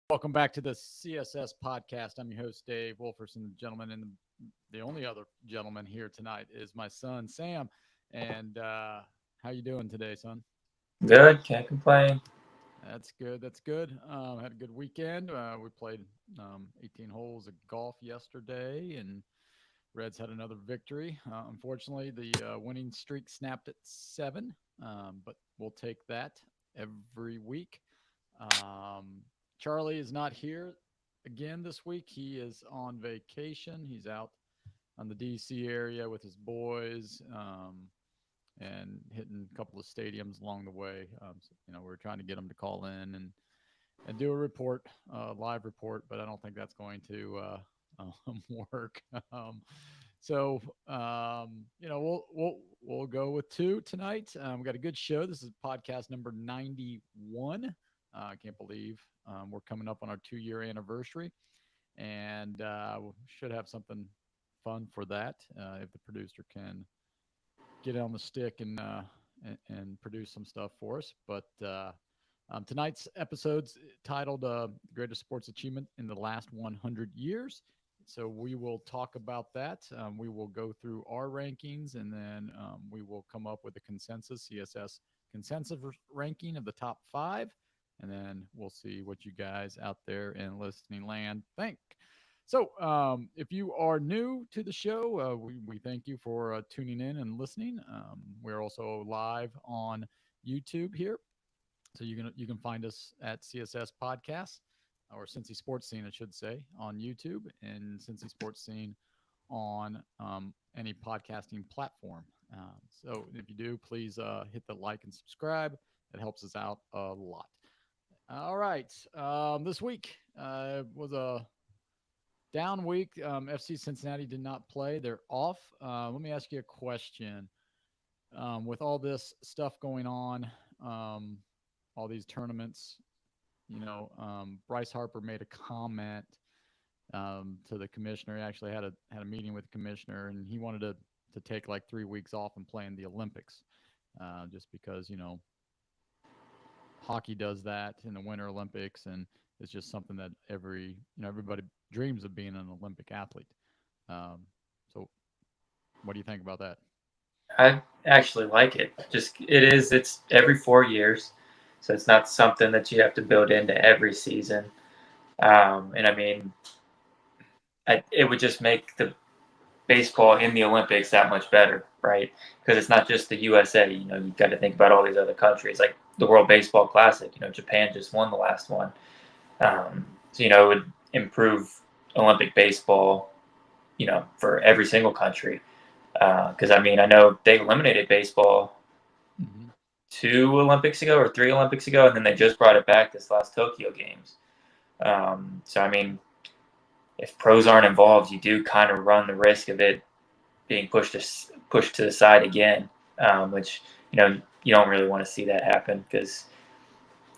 Welcome back to the CSS podcast. I'm your host, Dave Wolferson, gentleman, and the only other gentleman here tonight is my son, Sam. And how you doing today, son? Good, can't complain. That's good. That's good. Had a good weekend. We played 18 holes of golf yesterday, and Reds had another victory. Unfortunately, the winning streak snapped at 7, but we'll take that every week. Um, Charlie is not here again this week. He is on vacation. He's out on the DC area with his boys and hitting a couple of stadiums along the way. We're trying to get him to call in and do a report, live report, but I don't think that's going to work. So we'll go with 2 tonight. We got a good show. This is podcast number 91. I can't believe we're coming up on our 2-year anniversary, and we should have something fun for that if the producer can get on the stick and produce some stuff for us. But tonight's episode's titled "Greatest Sports Achievement in the Last 100 Years." So we will talk about that. We will go through our rankings, and then we will come up with a consensus CSS consensus ranking of the top 5, and then we'll see what you guys out there in listening land think. So, if you are new to the show, we thank you for tuning in and listening. We're also live on YouTube here, so you can find us at CSS Podcast or Cincy Sports Scene, I should say, on YouTube, and Cincy Sports Scene on any podcasting platform. So if you do, please hit the like and subscribe. It helps us out a lot. All right. This week was a down week. FC Cincinnati did not play. They're off. Let me ask you a question. With all this stuff going on, all these tournaments, Bryce Harper made a comment to the commissioner. He actually had a meeting with the commissioner, and he wanted to take like 3 weeks off and play in the Olympics, just because hockey does that in the Winter Olympics, and it's just something that everybody dreams of being an Olympic athlete. So, what do you think about that? I actually like it. It's every 4 years, so it's not something that you have to build into every season. And I mean, it would just make the baseball in the Olympics that much better, right? Because it's not just the USA. You've got to think about all these other countries, like the World Baseball Classic. Japan just won the last one. So it would improve Olympic baseball, for every single country. Because I know they eliminated baseball Mm-hmm. 2 Olympics ago or 3 Olympics ago, and then they just brought it back this last Tokyo Games. So if pros aren't involved, you do kind of run the risk of it being pushed to the side again, which you don't really want to see that happen because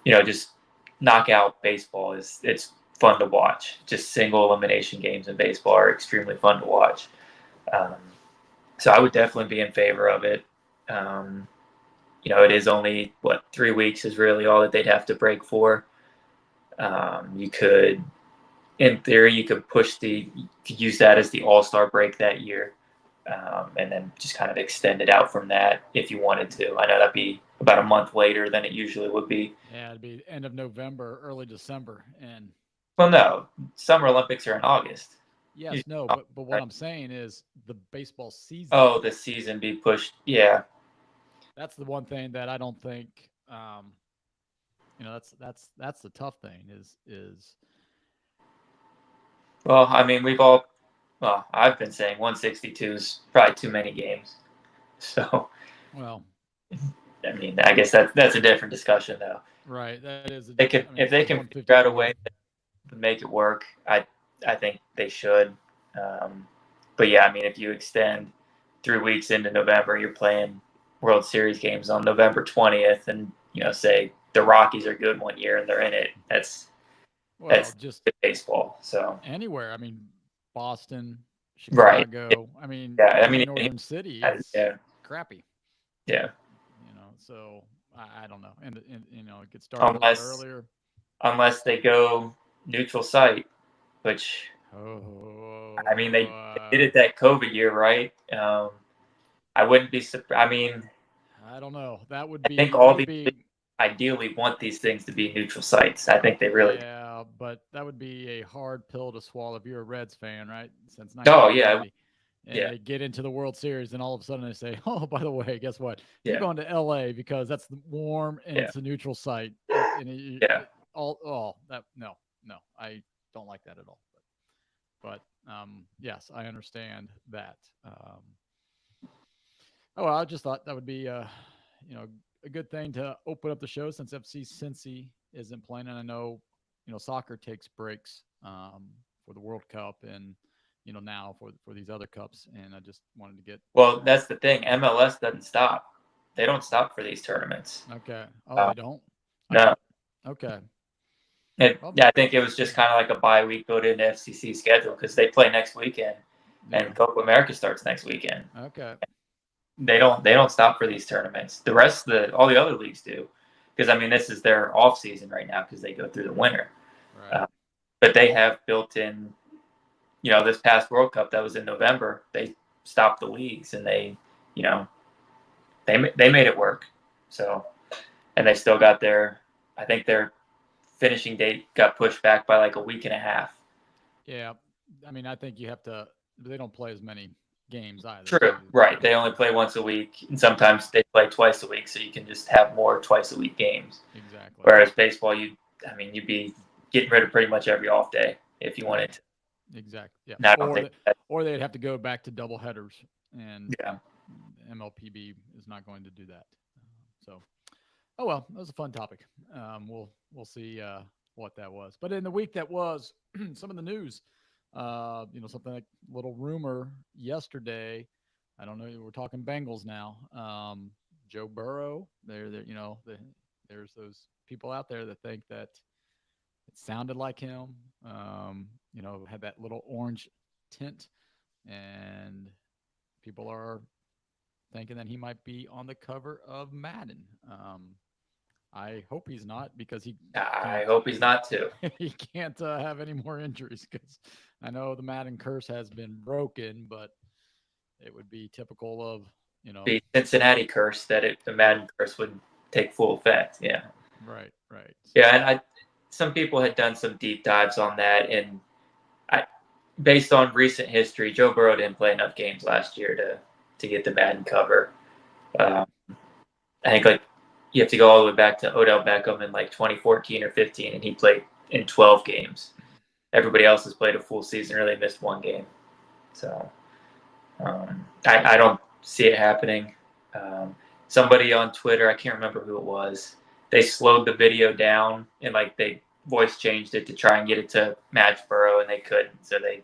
just knockout baseball it's fun to watch. Just single elimination games in baseball are extremely fun to watch. Um, so I would definitely be in favor of it. It is only 3 weeks is really all that they'd have to break for. You could, in theory, you could use that as the All-Star break that year, and then just kind of extend it out from that if you wanted to. I know that'd be about a month later than it usually would be. Yeah, it'd be end of November, early December, and Well, no, Summer Olympics are in August. yes, no, but what I'm saying is the baseball season. Oh, the season be pushed. Yeah. That's the one thing that I don't think. That's the tough thing is Well, I've been saying 162 is probably too many games. So, well, I guess that's a different discussion though. right. That is. If they can figure out a way to make it work, I think they should. But yeah, if you extend 3 weeks into November, you're playing World Series games on November 20th, and say the Rockies are good one year and they're in it. That's just baseball. So anywhere. Boston, right. Chicago. Yeah. Any northern city, it's Yeah. crappy. Yeah. So I don't know, and it gets started a lot earlier. Unless they go neutral site, which I mean they did it that COVID year, right? I wouldn't be surprised. I mean, I don't know. That would I think be all these ideally want these things to be neutral sites. I think they really. Yeah, but that would be a hard pill to swallow if you're a Reds fan, right? Since Oh yeah, 1990. And yeah, they get into the World Series, and all of a sudden they say, "Oh, by the way, guess what? You're yeah, going to LA because that's warm and yeah, it's a neutral site." And yeah. no, I don't like that at all. But yes, I understand that. Oh, well, I just thought that would be you know, a good thing to open up the show since FC Cincy isn't playing, and I know soccer takes breaks for the World Cup and now for these other cups, and I just wanted to get. Well, that's the thing. MLS doesn't stop. They don't stop for these tournaments. Okay. Oh, Uh, they don't. I no, thought. Okay. Well, yeah, I think it was just kind of like a bye week built into FCC schedule because they play next weekend, yeah. and Copa America starts next weekend. Okay. They don't stop for these tournaments. The rest of all the other leagues do, because I mean this is their off season right now because they go through the winter. Right. But they have built in, this past World Cup that was in November, they stopped the leagues and you know, they made it work. So, and they still got I think their finishing date got pushed back by like a week and a half. Yeah. I mean, I think you have to. They don't play as many games either. True, So right. They only play once a week, and sometimes they play twice a week, so you can just have more twice a week games. exactly. Whereas baseball, you'd be getting rid of pretty much every off day if you wanted to. Exactly. Yeah. No, I don't think that. Or they'd have to go back to double headers, and Yeah. MLPB is not going to do that. So, oh well, that was a fun topic. We'll see what that was. But in the week that was, some of the news, something like little rumor yesterday. I don't know. We're talking Bengals now. Joe Burrow. There's those people out there that think that it sounded like him. Had that little orange tint, and people are thinking that he might be on the cover of Madden. I hope he's not because I hope he's not too. he can't have any more injuries because I know the Madden curse has been broken, but it would be typical of The Cincinnati curse the Madden curse would take full effect. Yeah. Right. Yeah, and some people had done some deep dives on that, and based on recent history, Joe Burrow didn't play enough games last year to get the Madden cover. I think like you have to go all the way back to Odell Beckham in like 2014 or 15, and he played in 12 games. Everybody else has played a full season or they missed one game. So I don't see it happening. Somebody on Twitter, I can't remember who it was, they slowed the video down and like they voice changed it to try and get it to match Burrow, and they couldn't. So they,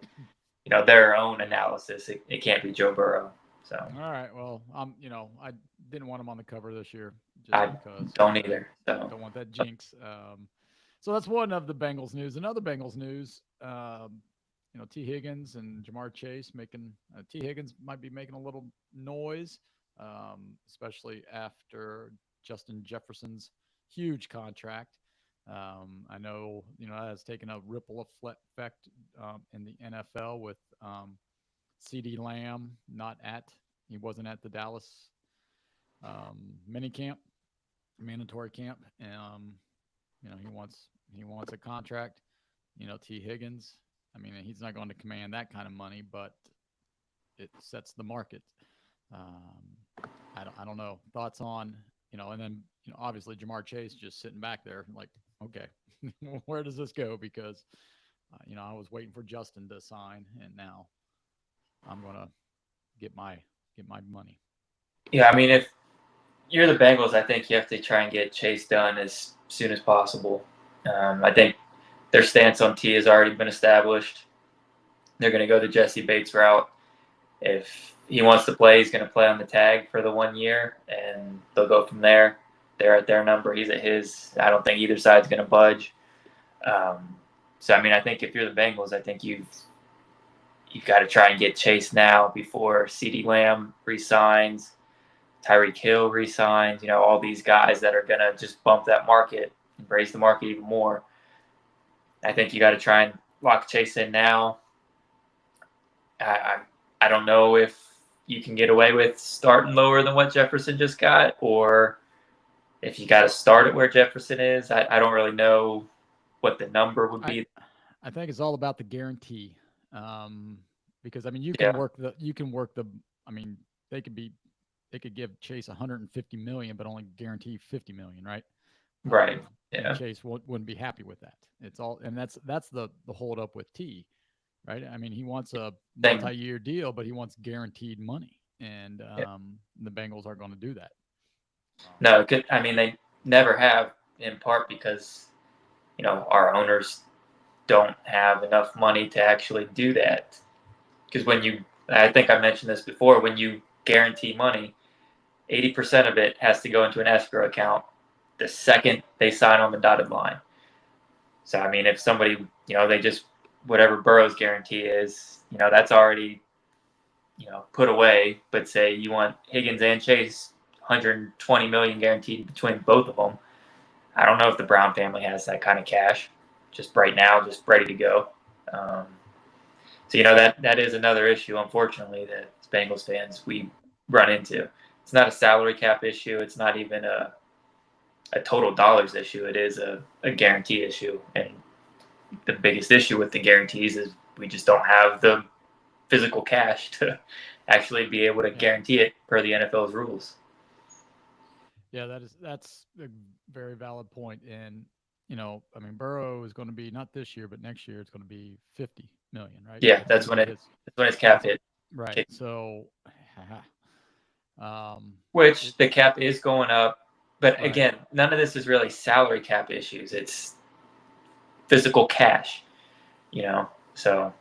their own analysis, it can't be Joe Burrow. So all right, well, I didn't want him on the cover this year because don't either. So don't want that jinx. So that's one of the Bengals news. Another Bengals news, T. Higgins and Jamar Chase making T. Higgins might be making a little noise, especially after Justin Jefferson's huge contract. I know that has taken a ripple effect in the NFL with CD Lamb he wasn't at the Dallas mandatory camp. He wants a contract. T. Higgins. I mean, he's not going to command that kind of money, but it sets the market. I don't know. Thoughts on and then obviously Jamar Chase just sitting back there like, okay, where does this go? Because I was waiting for Justin to sign, and now I'm gonna get my money. yeah, I mean, if you're the Bengals, I think you have to try and get Chase done as soon as possible. I think their stance on T has already been established. They're going to go the Jesse Bates route. If he wants to play, he's going to play on the tag for the 1 year, and they'll go from there. They're at their number. He's at his. I don't think either side's going to budge. So, I mean, I think if you're the Bengals, I think you've got to try and get Chase now before CeeDee Lamb resigns, Tyreek Hill resigns, all these guys that are going to just bump that market and raise the market even more. I think you got to try and lock Chase in now. I I don't know if you can get away with starting lower than what Jefferson just got, or if you got to start at where Jefferson is. I don't really know what the number would I be. I think it's all about the guarantee, because I mean Yeah, you can work the I mean they could be they could give Chase 150 million, but only guarantee 50 million, right? right. And Yeah, Chase wouldn't be happy with that. It's all, and that's the hold up with T, right? I mean, he wants a same. multi-year deal, but he wants guaranteed money, and Yeah. the Bengals aren't going to do that. No, I mean they never have, in part because our owners don't have enough money to actually do that. Because I think I mentioned this before, when you guarantee money, 80% of it has to go into an escrow account the second they sign on the dotted line. So I mean, if somebody, they just whatever Burrow's guarantee is, that's already, put away. But say you want Higgins and Chase, 120 million guaranteed between both of them. I don't know if the Brown family has that kind of cash, just right now, just ready to go. Um, so that is another issue, unfortunately, that as Bengals fans we run into. It's not a salary cap issue. It's not even a total dollars issue. It is a guarantee issue, and the biggest issue with the guarantees is we just don't have the physical cash to actually be able to Yeah, guarantee it per the NFL's rules. yeah, that's a very valid point. And I mean, Burrow is going to be not this year, but next year it's going to be 50 million, right? Yeah, That's going to be his. that's when his cap That's hit. right. So, Which the it's cap is going up, but right. again, none of this is really salary cap issues. It's physical cash, So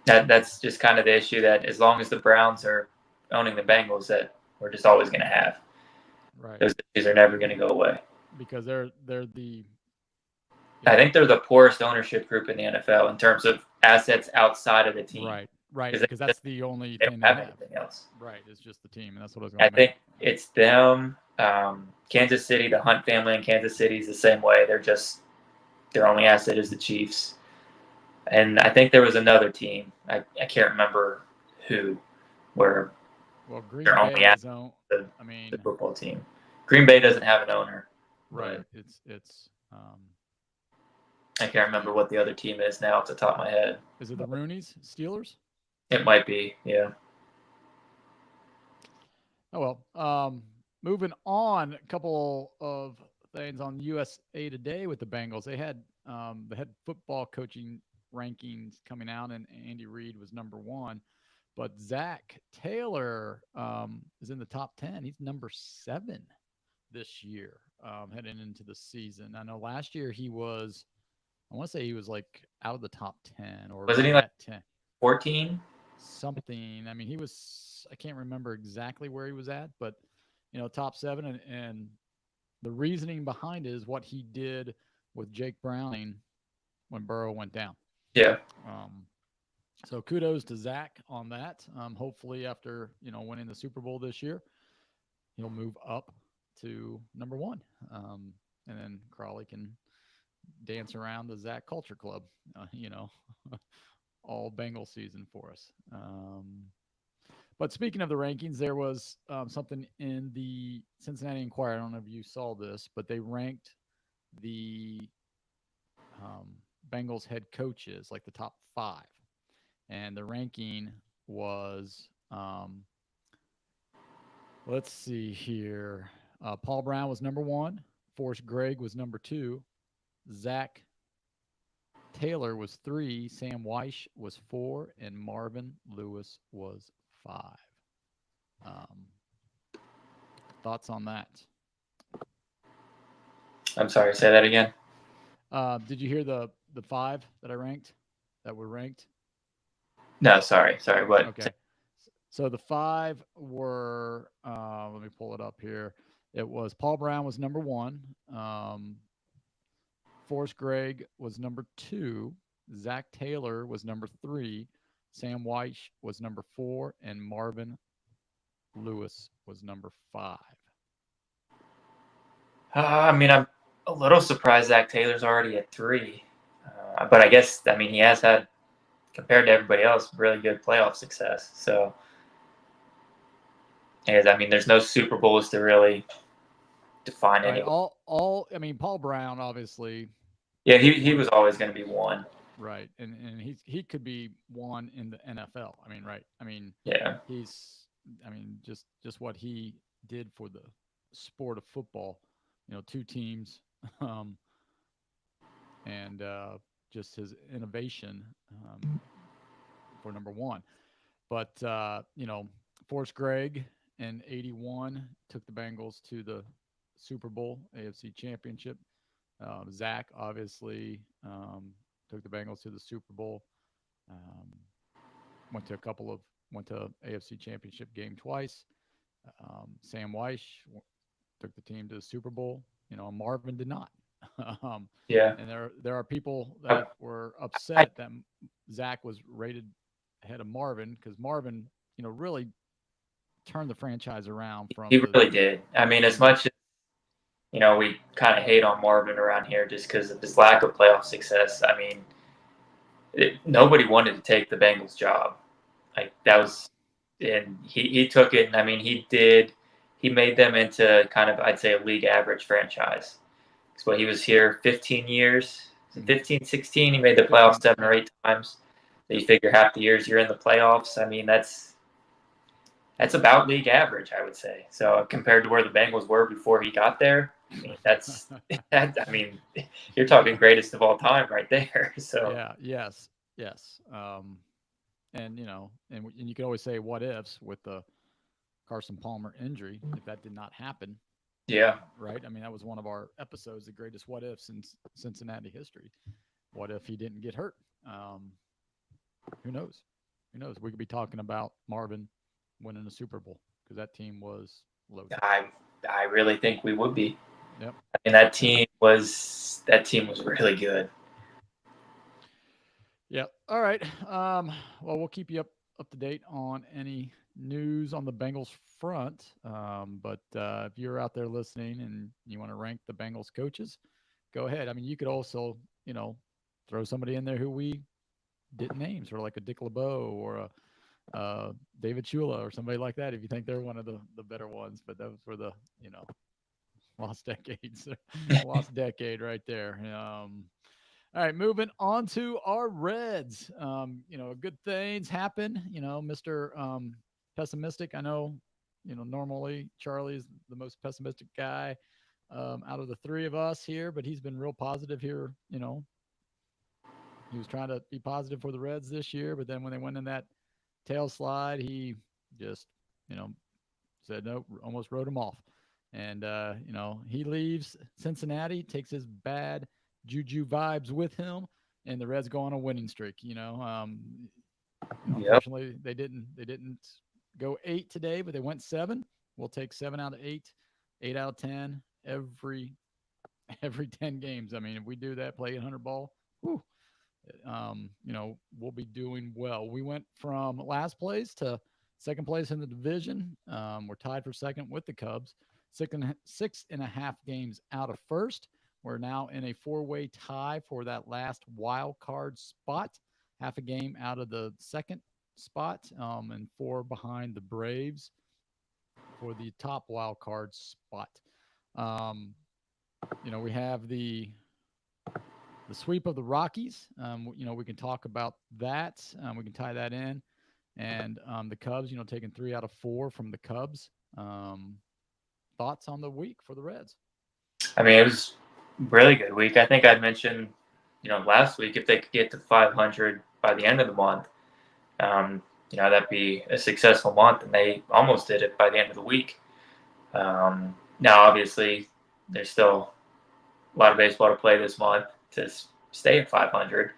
that's just kind of the issue, that as long as the Browns are owning the Bengals, that we're just always going to have. Right. Those issues are never going to go away. Because they're the I think they're the poorest ownership group in the NFL in terms of assets outside of the team, right, right, because because that's the only they don't thing they have have. anything else. Right, it's just the team, and that's what I was going I to make. think it's them, Kansas City, the Hunt family in Kansas City is the same way. Their only asset is the Chiefs. And I think there was another team. I can't remember who, where Well, Green their only Bay asset is on. is I the mean, football team. Green Bay doesn't have an owner, right, but it's I can't remember what the other team is now off the top of my head. is it the Roonies Steelers? It might be, yeah. Oh well. Moving on, a couple of things on USA Today with the Bengals. They had the head football coaching rankings coming out, and Andy Reid was number one. But Zach Taylor is in the top 10. He's number 7 this year, heading into the season. I know last year he was, I want to say he was like out of the top 10 or Wasn't he right like at 10, 14? something. I mean, he was, I can't remember exactly where he was at, but, top 7. And the reasoning behind it is what he did with Jake Browning when Burrow went down. Yeah. Um, so kudos to Zach on that. Hopefully, after winning the Super Bowl this year, he'll move up to number 1, and then Crawley can dance around the Zach Culture Club. All Bengal season for us. But speaking of the rankings, there was something in the Cincinnati Enquirer. I don't know if you saw this, but they ranked the Bengals head coaches, like the top 5, and the ranking was let's see here. Paul Brown was number 1. Forrest Gregg was number 2. Zach Taylor was 3. Sam Weish was 4. And Marvin Lewis was 5. Um, thoughts on that? I'm sorry, say that again. Did you hear the 5 that I ranked? That were ranked? No, sorry. What? Okay. So the 5 were. Let me pull it up here. It was Paul Brown was number 1. Forrest Gregg was number 2. Zach Taylor was number 3. Sam Weish was number 4, and Marvin Lewis was number 5. I mean, a little surprised Zach Taylor's already at 3. But I guess, I mean, he has had, compared to everybody else, really good playoff success. So, and I mean, there's no Super Bowls to really define Right. anyone. I mean, Paul Brown, obviously. Yeah, he was always going to be one. Right. And he could be one in the NFL. I mean, right. I mean, Yeah. I mean, just what he did for the sport of football, 2 teams, um, and just his innovation for number one. But Forrest Gregg in '81 took the Bengals to the Super Bowl, AFC Championship. Zach obviously took the Bengals to the Super Bowl. Um, went to AFC Championship game twice. Sam Weish took the team to the Super Bowl. Marvin did not. um, Yeah. and there are people that were I, upset that Zach was rated ahead of Marvin because Marvin, really turned the franchise around he from really did. I mean, as from the much as, we kind of hate on Marvin around here just because of his lack of playoff success, I mean, nobody wanted to take the Bengals job. Like, that was, and he took it. And I mean, he made them into kind of, I'd say, a league average franchise. So he was here 15 years, 15, 16. He made the playoffs 7 or 8 times. So you figure half the years you're in the playoffs. I mean, that's about league average, I would say. So compared to where the Bengals were before he got there, I mean, I mean, you're talking greatest of all time right there. So Yeah, yes. And and you could always say what ifs with the Carson Palmer injury if that did not happen. yeah, Right. I mean, that was one of our episodes, the greatest what ifs in Cincinnati history. What if he didn't get hurt? Who knows? Who knows? We could be talking about Marvin winning a Super Bowl because that team was loaded. I really think we would be. Yep. I mean, that team was really good. Yep. All right. Well, we'll keep you up to date on any news on the Bengals front. But if you're out there listening and you want to rank the Bengals coaches, go ahead. I mean, you could also, throw somebody in there who we didn't name, sort of like a Dick LeBeau or a David Chula or somebody like that if you think they're one of the better ones. But those were the, lost decades, lost decade right there. All right, moving on to our Reds. Good things happen. Mr. Pessimistic. I know, normally Charlie's the most pessimistic guy out of the 3 of us here, but he's been real positive here. He was trying to be positive for the Reds this year, but then when they went in that tail slide, he just, said no, almost wrote him off. And, he leaves Cincinnati, takes his bad juju vibes with him, and the Reds go on a winning streak. Yep. Unfortunately, they didn't go 8 today, but they went 7. We'll take 7 out of 8, 8 out of 10 every 10 games. I mean, if we do that, play 100 ball, whew, we'll be doing well. We went from last place to second place in the division. We're tied for second with the Cubs. 6.5 games out of first. We're now in a 4-way tie for that last wild card spot. Half a game out of the second spot, and 4 behind the Braves for the top wild card spot. We have the sweep of the Rockies. We can talk about that. We can tie that in. And the Cubs, taking 3 out of 4 from the Cubs. Thoughts on the week for the Reds? I mean, it was a really good week. I think I mentioned, last week, if they could get to 500 by the end of the month, that'd be a successful month, and they almost did it by the end of the week. Now, obviously, there's still a lot of baseball to play this month to stay at 500.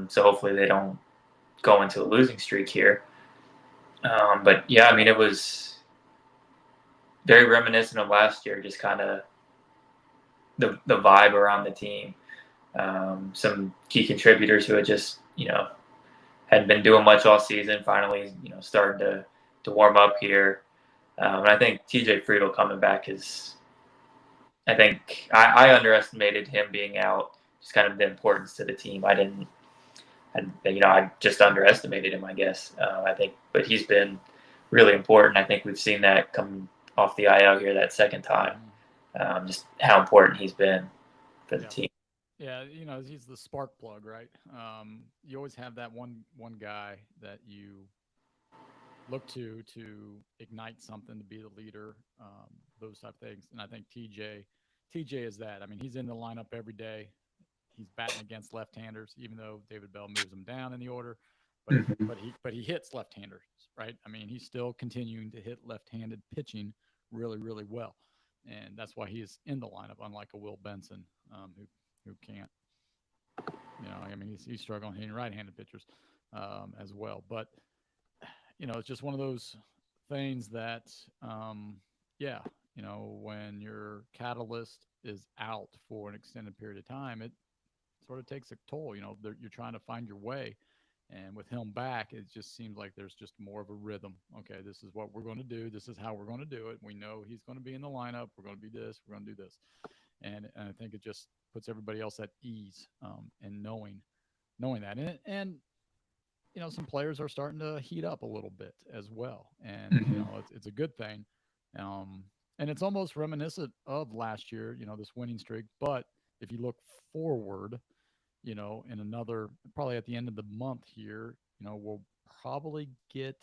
So hopefully they don't go into a losing streak here. But yeah, I mean, it was very reminiscent of last year, just kind of the vibe around the team. Some key contributors who had just, hadn't been doing much all season, finally, starting to warm up here. And I think TJ Friedel coming back is, I think I underestimated him being out, just kind of the importance to the team. I just underestimated him, I guess. I think, but he's been really important. I think we've seen that come off the IL here that second time, just how important he's been for the team. Yeah, he's the spark plug, right? You always have that one guy that you look to ignite something, to be the leader, those type of things. And I think TJ is that. I mean, he's in the lineup every day. He's batting against left-handers, even though David Bell moves him down in the order. But Mm-hmm. but he hits left-handers, right? I mean, he's still continuing to hit left-handed pitching really, really well, and that's why he's in the lineup, unlike a Will Benson, who can't. I mean, he's struggling hitting right-handed pitchers as well. But it's just one of those things that, yeah, when your catalyst is out for an extended period of time, it sort of takes a toll. You're trying to find your way. And with him back, it just seems like there's just more of a rhythm. Okay, this is what we're going to do. This is how we're going to do it. We know he's going to be in the lineup. We're going to be this. We're going to do this. And I think it just puts everybody else at ease, and knowing that. And some players are starting to heat up a little bit as well, and Mm-hmm. it's a good thing. And it's almost reminiscent of last year, this winning streak. But if you look forward, in another, probably at the end of the month here, we'll probably get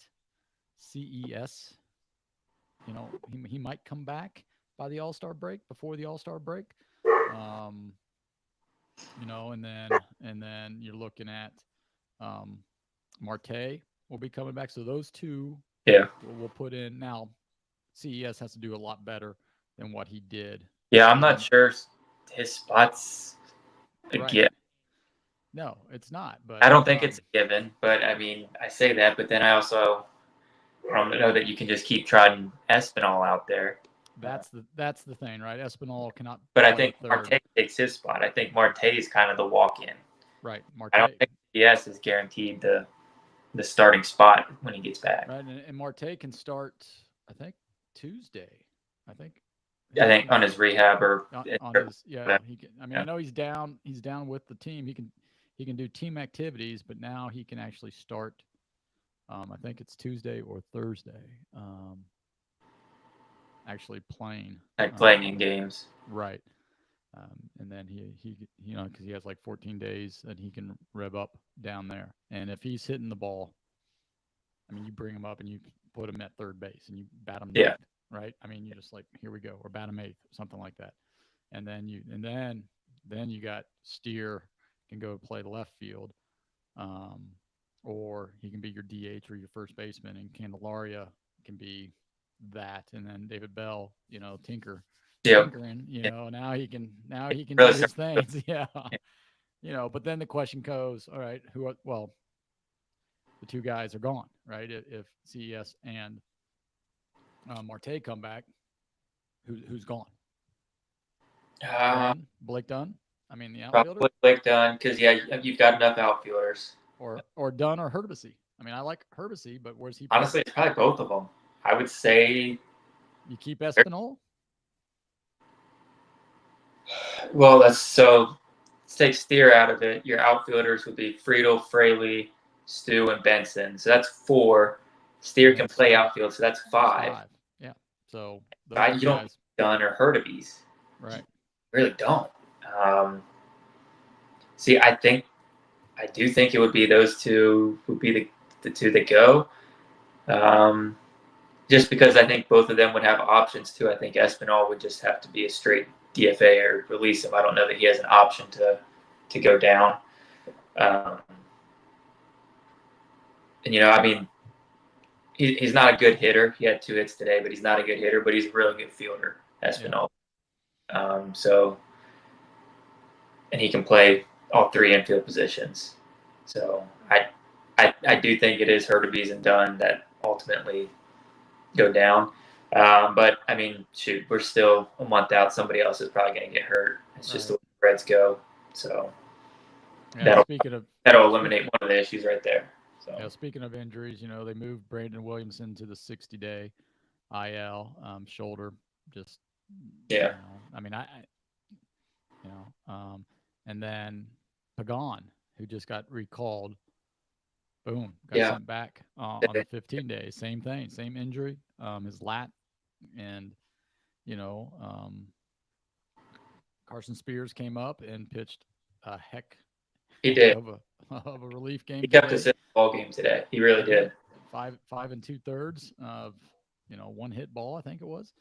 CES. He might come back by the All-Star break, before the All-Star break. Um, and then you're looking at um, Marte will be coming back. So those two Yeah. we'll put in. Now, CES has to do a lot better than what he did. Yeah, I'm not sure his spot's a Right. given. No, it's not. I But don't think it's a given, but I mean, I say that, but then I also don't know that you can just keep trotting Espinal out there. that's the thing, right? Espinal cannot But I play think third. Marte takes his spot. I think Marte is kind of the walk-in. Right, I don't Marte. think CS is guaranteed the starting spot when he gets back. Right, and Marte can start. I think Tuesday. I think. I think on his rehab or On his, yeah, he can. I mean, yeah. I know he's down. He's down with the team. He can do team activities, but now he can actually start. I think it's Tuesday or Thursday. Actually playing. Like playing in games. Right. And then he because he has like 14 days that he can rev up down there. And if he's hitting the ball, I mean, you bring him up and you put him at third base and you bat him Yeah. ninth, right? I mean, you just like, here we go, or bat him eighth, something like that. And then you got Steer can go play left field, um, or he can be your DH or your first baseman, and Candelaria can be that, and then David Bell, Yeah. tinkering, now he can do Really his simple. things, yeah. But then the question goes, all right, the two guys are gone, right? If CES and Marte come back, who's gone? Uh, Blake Dunn. I mean, the outfielder, Probably Blake Dunn because you've got enough outfielders. or Dunn or Herbesy. I mean, I like Herbesy, but where's he play? Honestly, it's probably both of them. I would say. You keep Espinal. Well, let's take Steer out of it. Your outfielders would be Friedel, Fraley, Stu, and Benson. So that's four. Steer can play outfield, so that's five. Yeah. So those two You don't guys. Dunn or Hurtubise. Right. You really don't. See, I do think it would be those two would be the two that go. Just because I think both of them would have options too. I think Espinal would just have to be a straight DFA or release him. I don't know that he has an option to go down. And I mean, he's not a good hitter. He had 2 hits today, but he's not a good hitter. But he's a really good fielder, Espinal. Yeah. And he can play all 3 infield positions. So I do think it is Hurtubise and Dunn that ultimately go down. But I mean, shoot, we're still a month out. Somebody else is probably going to get hurt. It's just the way the Reds go. So that'll eliminate one of the issues right there. So speaking of injuries, they moved Brandon Williamson to the 60-day IL, shoulder. Just Yeah. I mean, you know, and then Pagan, who just got recalled, boom, got Yeah. sent back on the 15 days. Same thing, same injury, his lat, and you know, Carson Spears came up and pitched a He heck did. of a of a relief He game kept us today. in the ball game today. He really He did did. five and two thirds of one hit ball, I think it was.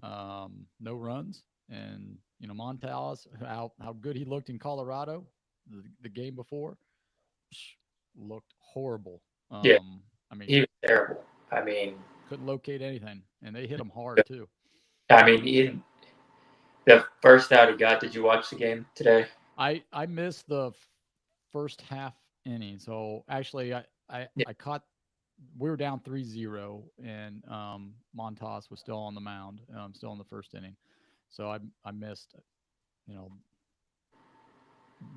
No runs, and Montas, how good he looked in Colorado the game before, looked horrible. Yeah. I mean, He was terrible. I mean, couldn't locate anything, and they hit him hard too. the first out he got. Did you watch the game today? I missed the first half inning, so actually Yeah. I caught. We were down 3-0, and Montas was still on the mound, still in the first inning, so I missed you know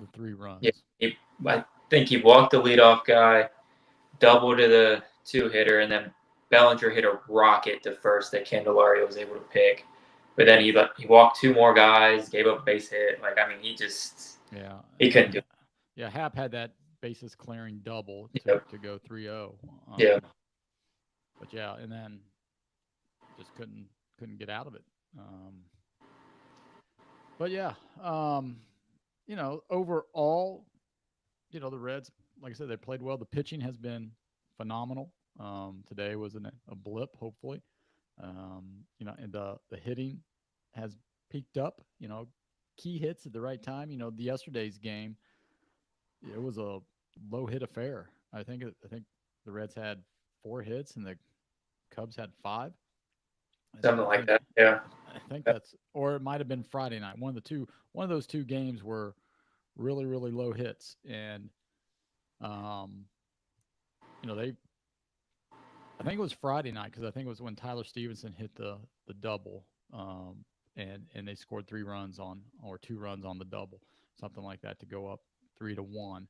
the three Yeah. runs. I think he walked the leadoff guy, double to the two hitter, and then Bellinger hit a rocket to first that Candelario was able to pick. But then he walked two more guys, gave up a base hit. Like, I mean, Yeah, he and couldn't then do yeah, Hap had that bases clearing double it. to go 3-0. Yeah. But yeah, and then just couldn't get out of it. Um, but yeah, overall, the Reds, like I said, they played well. The pitching has been phenomenal. Today was a blip, hopefully. And the hitting has peaked up. Key hits at the right time. The yesterday's game, it was a low hit affair. I think the Reds had 4 hits and the Cubs had 5. Something I like think that. Yeah. I think that's, or it might have been Friday night. One of the two. One of those 2 games were really really low hits, and um, they. I think it was Friday night because I think it was when Tyler Stevenson hit the double, and they scored 3 runs on, or 2 runs on the double, something like that, to go up 3-1.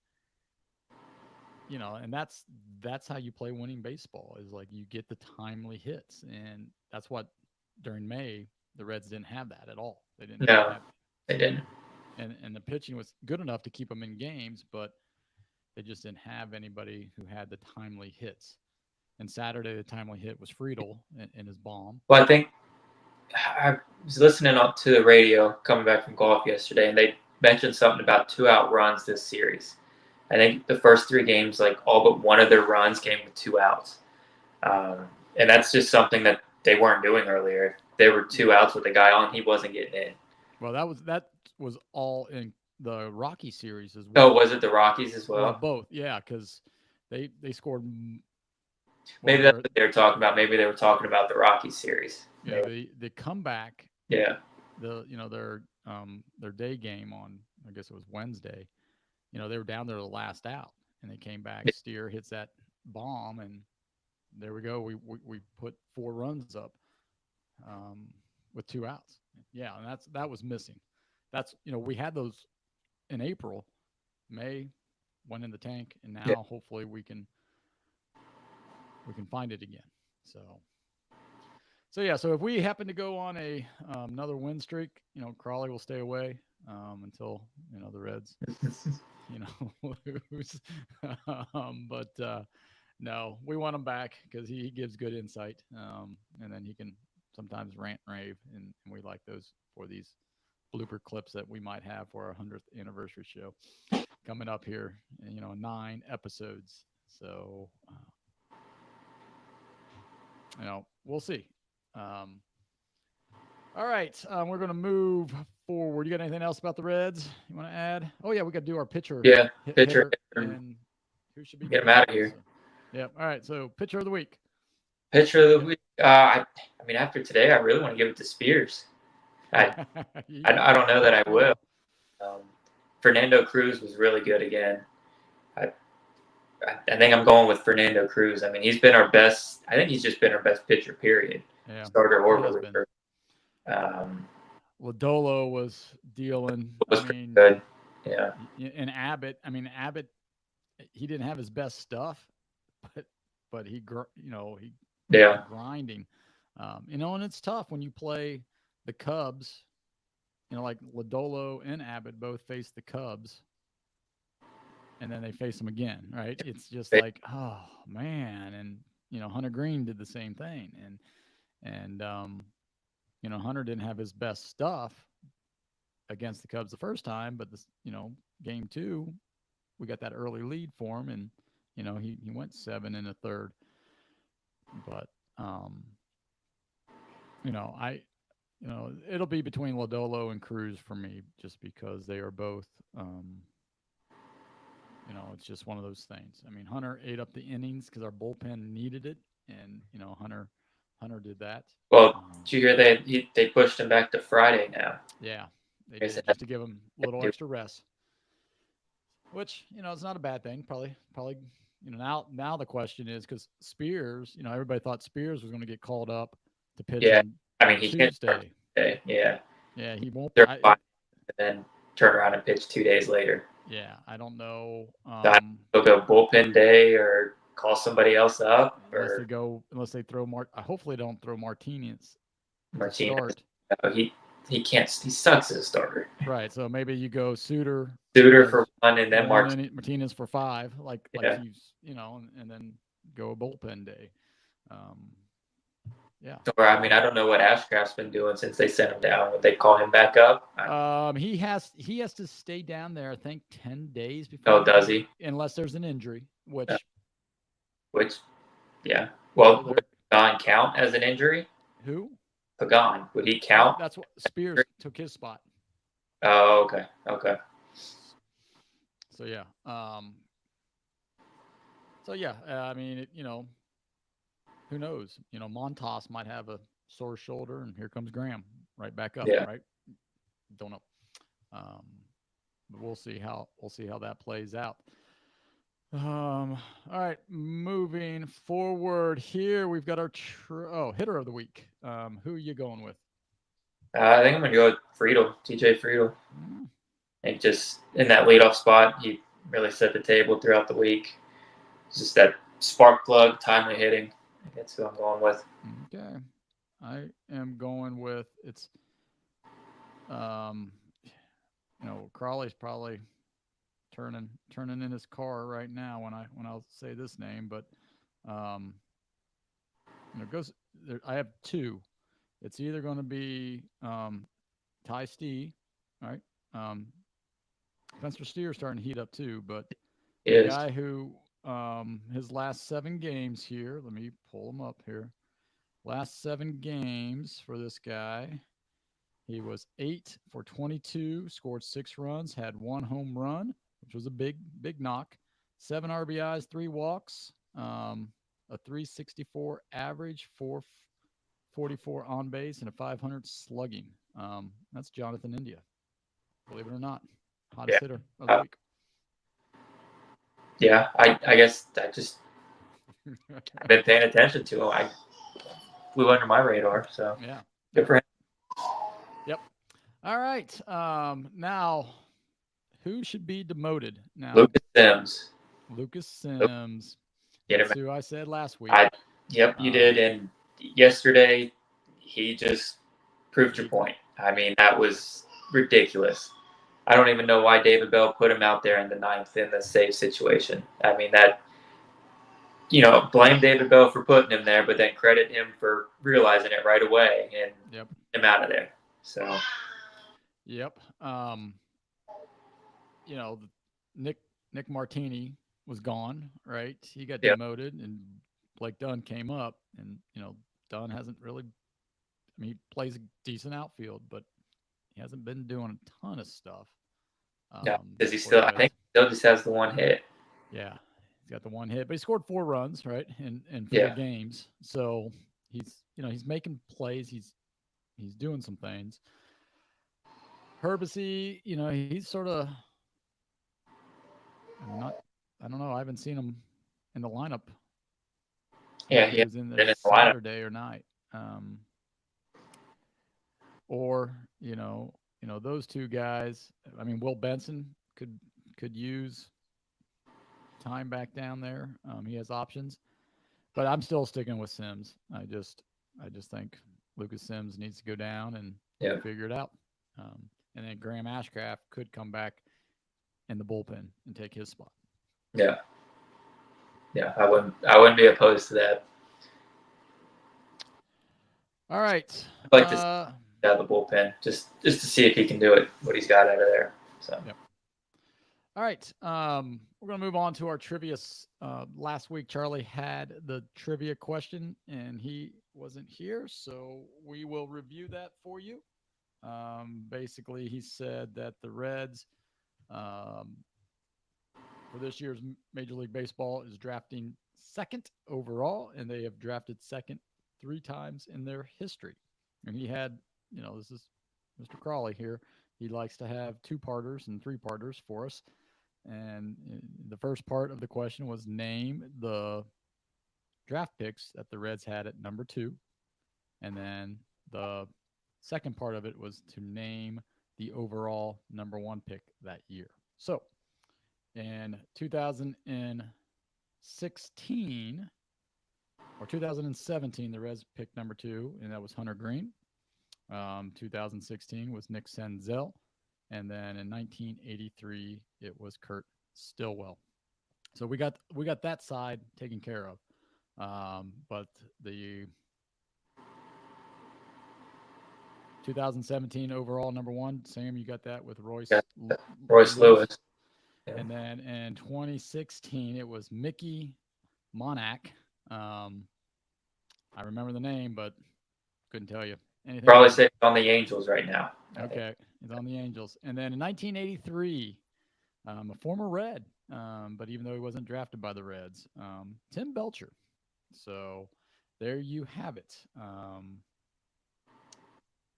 And that's how you play winning baseball, is like you get the timely hits, and that's what, during May, the Reds didn't have that at all. They didn't No, have, they didn't. and the pitching was good enough to keep them in games, but they just didn't have anybody who had the timely hits. And Saturday, the timely hit was Friedel in his bomb. Well, I think I was listening up to the radio coming back from golf yesterday, and they mentioned something about 2-out runs this series. I think the first 3 games, like all but one of their runs came with 2 outs, and that's just something that they weren't doing earlier. There were 2 outs with a guy on; he wasn't getting in. Well, that was all in the Rocky series as Oh, well. was it the Rockies as Well, well? both, yeah, because they scored. Well, Maybe that's what they were talking about. Maybe they were talking about the Rockies series. Maybe. the comeback, Yeah. their day game on, I guess it was Wednesday. They were down there the last out, and they came back. Steer hits that bomb, and there we go. We put 4 runs up, with 2 outs. Yeah, and that was missing. That's we had those in April, May, went in the tank, and Yeah. now hopefully we can find it again. So yeah, so if we happen to go on another win streak, Crawley will stay away until the Reds lose. But no, we want him back because he gives good insight, and then he can sometimes rant and rave, and we like those for these blooper clips that we might have for our 100th anniversary show coming up here. 9 episodes. So we'll see. All right, we're going to move forward. You got anything else about the Reds you want to add? Oh yeah, we got to do our pitcher. Yeah. Pitcher. And who should be Get him going out of next. here. So, yeah. All right. So pitcher of the week. Pitcher of the week. I mean, after today, I really want to give it to Spears. I don't know that I will. Fernando Cruz was really good again. I think I'm going with Fernando Cruz. I mean, he's been our best. I think he's just been our best pitcher, period. Yeah, starter or reliever. Lodolo was dealing. Was pretty good. Yeah. And Abbott. I mean, Abbott. He didn't have his best stuff, but he Yeah. grinding. And it's tough when you play the Cubs, like Lodolo and Abbott both face the Cubs, and then they face them again, right? It's just like, oh man, and Hunter Green did the same thing, and Hunter didn't have his best stuff against the Cubs the first time, but this, game two, we got that early lead for him, and he went 7 1/3, but I it'll be between Lodolo and Cruz for me, just because they are both. It's just one of those things. I mean, Hunter ate up the innings because our bullpen needed it, and Hunter did that. Well, did you hear they pushed him back to Friday now? Yeah, they did, just to give him a little extra rest. Which it's not a bad thing. Probably. Now the question is, because Spears, everybody thought Spears was going to get called up to pitch. Yeah, on he Tuesday. Yeah. Yeah, he won't. And then turn around and pitch 2 days later. Yeah, I don't know. They'll go bullpen day or call somebody else up, unless they throw hopefully they don't throw Martinez. Start. No, he can't. He sucks as a starter. Right. So maybe you go Suter for 1, and then Martinez for 5, like he's and then go a bullpen day. Yeah. Or I don't know what Ashcraft's been doing since they sent him down. Would they call him back up? He has to stay down there, I think, 10 days before. Oh, does he? Unless there's an injury, which yeah. Well, would Pagan count as an injury? Who? Pagan, would he count? That's what Spears took his spot. Oh, okay. So yeah. Who knows? Montas might have a sore shoulder, and here comes Graham right back up. Yeah. Right? Don't know. But we'll see how that plays out. All right, moving forward here, we've got our hitter of the week. Who are you going with? I think I'm going to go with Friedel, TJ Friedel. And just in that leadoff spot, he really set the table throughout the week. Just that spark plug, timely hitting. That's who I'm going with. Okay. I am going with Crawley's probably turning in his car right now when I'll say this name, but goes there. I have two. It's either going to be Ty Stee, right? Spencer Steer starting to heat up too, but the guy who his last 7 games here, let me pull him up here. Last 7 games for this guy, he was 8 for 22, scored 6 runs, had 1 home run, which was a big knock, 7 RBIs, 3 walks, a 364 average, 444 on base, and a 500 slugging. That's Jonathan India, believe it or not, hottest hitter of the week. Yeah, I guess I just I've been paying attention to him. I flew under my radar, so yeah, good for him. Yep. All right. Now, who should be demoted? Now, Lucas Sims. That's who I said last week. You did, and yesterday he just proved your point. That was ridiculous. I don't even know why David Bell put him out there in the 9th in the save situation. Blame David Bell for putting him there, but then credit him for realizing it right away and him out of there. So, yep. Nick Martini was gone, right? He got demoted, and Blake Dunn came up, and Dunn hasn't really. He plays a decent outfield, but he hasn't been doing a ton of stuff. Does he still? I think he still just has the 1 hit. Yeah, he's got the 1 hit, but he scored 4 runs, right, in 4 games. So he's making plays. He's doing some things. Herbesy, he's sort of not. I don't know. I haven't seen him in the lineup. Yeah, he was in there Saturday or night. Or those 2 guys. Will Benson could use time back down there. He has options, but I'm still sticking with Sims. I just think Lucas Sims needs to go down, and Yeah. Figure it out. And then Graham Ashcraft could come back in the bullpen and take his spot. Yeah. Yeah, I wouldn't be opposed to that. All right. I'd like to see out of the bullpen just to see if he can do it, what he's got out of there. So. Yep. All right. We're going to move on to our trivia. Last week, Charlie had the trivia question, and he wasn't here, so we will review that for you. Basically, he said that the Reds, for this year's Major League Baseball, is drafting second overall, and they have drafted second 3 times in their history. And he had, this is Mr. Crawley here. He likes to have 2-parters and 3-parters for us. And the first part of the question was name the draft picks that the Reds had at number 2. And then the second part of it was to name the overall number 1 pick that year. So in 2016 or 2017, the Reds picked number 2, and that was Hunter Green. 2016 was Nick Senzel. And then in 1983, it was Kurt Stillwell. So we got that side taken care of. But the 2017 overall number 1, Sam, you got that with Royce Lewis. Yeah. And then in 2016, it was Mickey Monack. I remember the name, but couldn't tell you anything. Probably say on the Angels right now. Okay, he's on the Angels. And then in 1983, a former Red, but even though he wasn't drafted by the Reds, Tim Belcher. So there you have it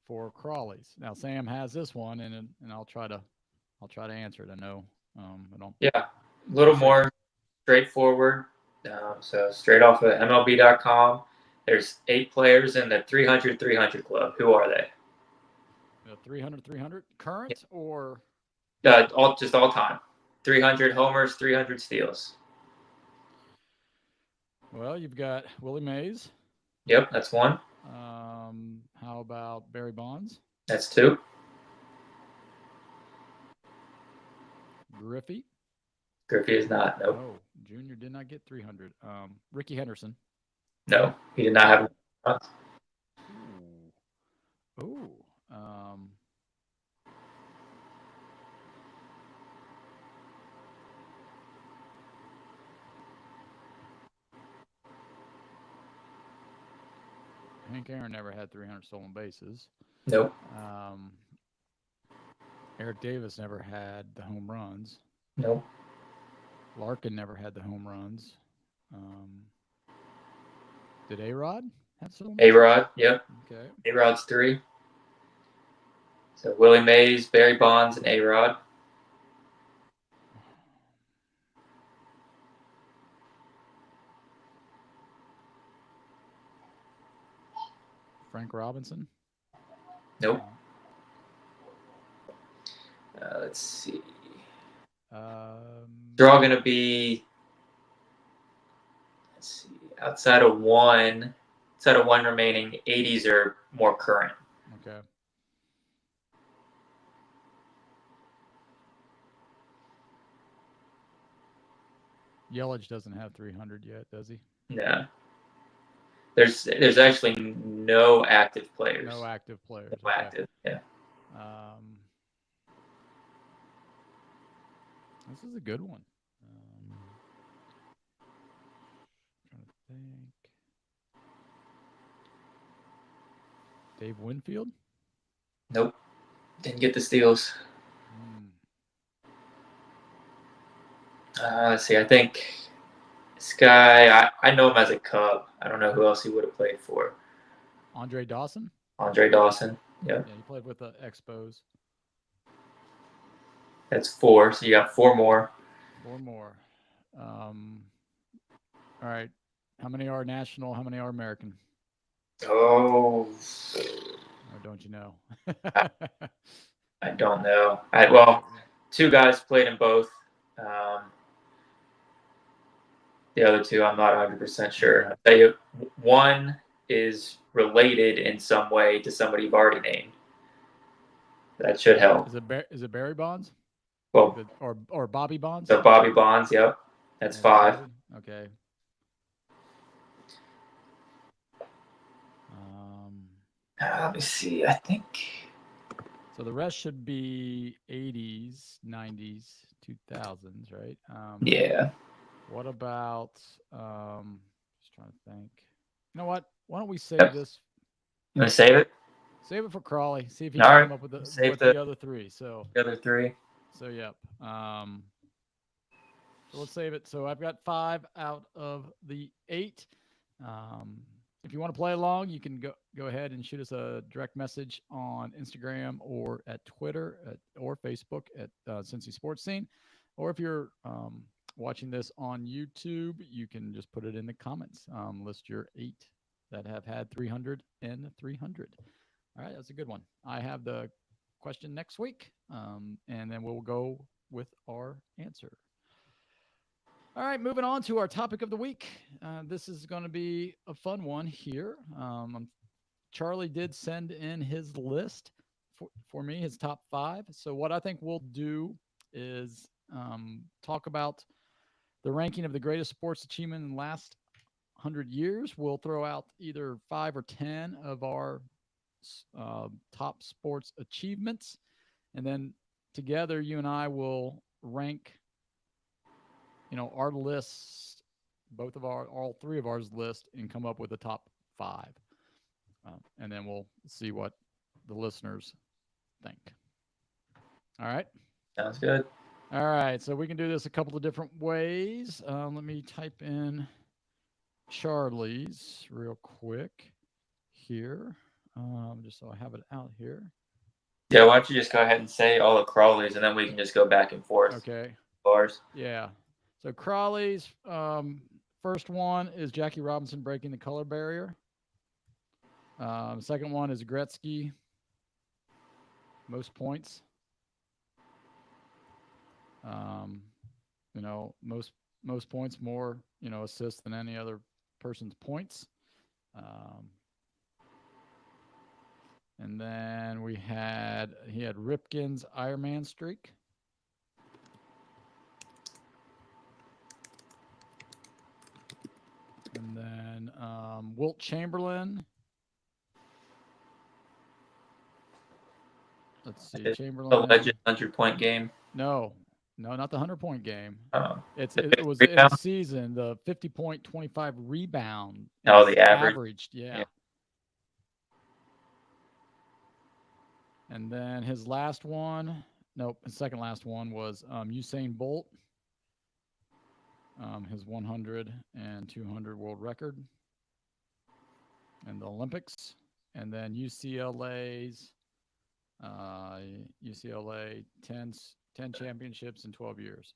for Crawley's. Now Sam has this one, and I'll try to answer it. I know. A little more straightforward. So straight off of MLB.com, there's 8 players in the 300-300 club. Who are they? The 300-300 current or all time. 300 homers, 300 steals. Well, you've got Willie Mays. Yep, that's 1. How about Barry Bonds? That's 2. Griffey is not. Nope. Oh, Junior did not get 300. Ricky Henderson. No, he did not have runs. Ooh. Hank Aaron never had 300 stolen bases. Nope. Eric Davis never had the home runs. Nope. Larkin never had the home runs. Did A-Rod have stolen bases? A-Rod, yep. Okay. A-Rod's 3. So Willie Mays, Barry Bonds, and A-Rod. Frank Robinson? Nope. Let's see. They're all going to be, let's see, outside of one remaining, 80s are more current. Okay. Yelich doesn't have 300 yet, does he? No. There's actually no active players. No active players. No active, yeah. This is a good one. Trying to think. Dave Winfield? Nope. Didn't get the steals. Let's see. I think this guy, I know him as a Cub. I don't know who else he would have played for. Andre Dawson? Andre Dawson, yeah. Yeah, he played with the Expos. That's 4, so you got 4 more. 4 more. All right. How many are national? How many are American? Oh. Or don't you know? I don't know. Well, 2 guys played in both. The other 2, I'm not 100% sure. I'll tell you, one is related in some way to somebody you've already named. That should help. Is it Barry Bonds? Well, Or Bobby Bonds? So Bobby Bonds, yep. That's 5. David? Okay. Let me see. I think. So the rest should be 80s, 90s, 2000s, right? Yeah. What about? Just trying to think. You know what? Why don't we save this? You want to save it? Save it for Crawley. See if he All can right. come up with Save the other 3. So the other 3. So yep. So let's save it. So I've got 5 out of the 8. If you want to play along, you can go ahead and shoot us a direct message on Instagram or at Twitter or Facebook at Cincy Sports Scene. Or if you're watching this on YouTube, you can just put it in the comments. List your 8 that have had 300 and 300. All right, that's a good one. I have the question next week, and then we'll go with our answer. All right, moving on to our topic of the week. This is going to be a fun one here. Charlie did send in his list for me, his top 5. So what I think we'll do is talk about the ranking of the greatest sports achievement in the last 100 years. We'll throw out either 5 or 10 of our top sports achievements. And then together, you and I will rank our lists, all 3 of ours list, and come up with the top 5. And then we'll see what the listeners think. All right. Sounds good. All right. So we can do this a couple of different ways. Let me type in Charlie's real quick here, just so I have it out here. Yeah. Why don't you just go ahead and say all the Crawleys, and then we can just go back and forth. Okay. Bars. Yeah. So Crawley's first one is Jackie Robinson breaking the color barrier. Second one is Gretzky, most points. Most points, more assists than any other person's points. And then he had Ripken's Ironman streak. And then Wilt Chamberlain. Let's see. Chamberlain. The legend 100-point game. No, not the 100-point game. Oh. It was in the season, the 50.25 rebound. Oh, the average. Averaged, yeah. And then his last one, his second last one was Usain Bolt. His 100 and 200 world record in the Olympics. And then UCLA 10 championships in 12 years.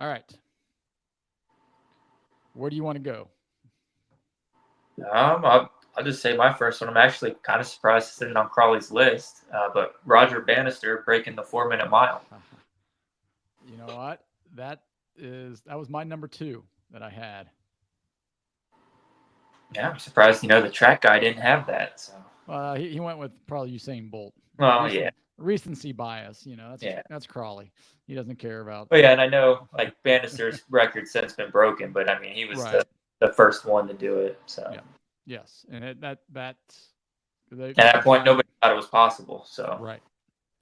All right. Where do you want to go? I'll just say my first one. I'm actually kind of surprised it's sitting on Crawley's list, but Roger Bannister breaking the 4-minute mile. You know what? That was my number 2 that I had. Yeah, I'm surprised. The track guy didn't have that. So. He went with probably Usain Bolt. Yeah. Recency bias. That's yeah. That's Crawley. He doesn't care about. Oh yeah, and I know Bannister's record since been broken, but I mean he was right. the first one to do it. So. Yeah. Yes, and at that point nobody thought it was possible. So. Right.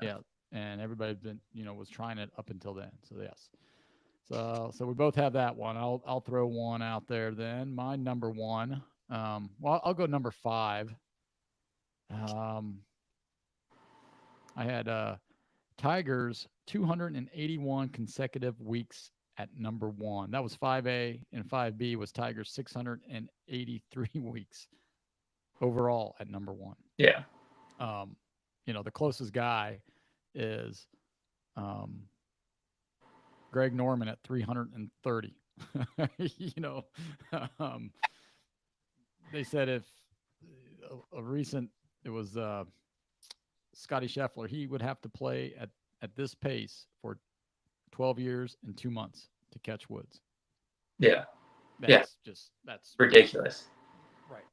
Yeah, and everybody was trying it up until then. So yes. So we both have that one. I'll throw one out there then. My number 1. I'll go number 5. I had Tigers 281 consecutive weeks at number 1. That was 5A, and 5B was Tigers 683 weeks overall at number 1. Yeah. The closest guy is Greg Norman at 330. They said if it was Scotty Scheffler, he would have to play at this pace for 12 years and 2 months to catch Woods. Yeah. That's ridiculous. Right.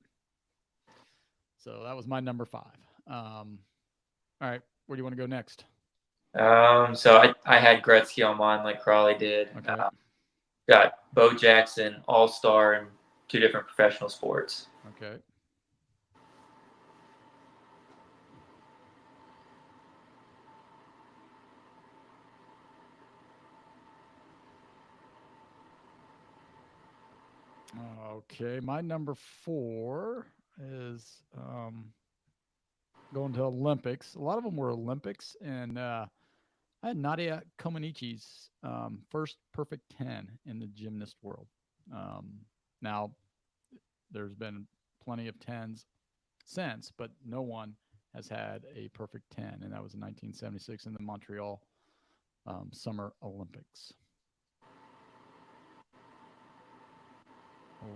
So that was my number 5. All right, where do you want to go next? So I had Gretzky on mine like Crawley did. Okay. Got Bo Jackson, All-Star in 2 different professional sports. Okay. Okay, my number 4 is going to Olympics. A lot of them were Olympics, and I had Nadia Comaneci's first perfect 10 in the gymnast world. Now, there's been plenty of 10s since, but no one has had a perfect 10, and that was in 1976 in the Montreal Summer Olympics.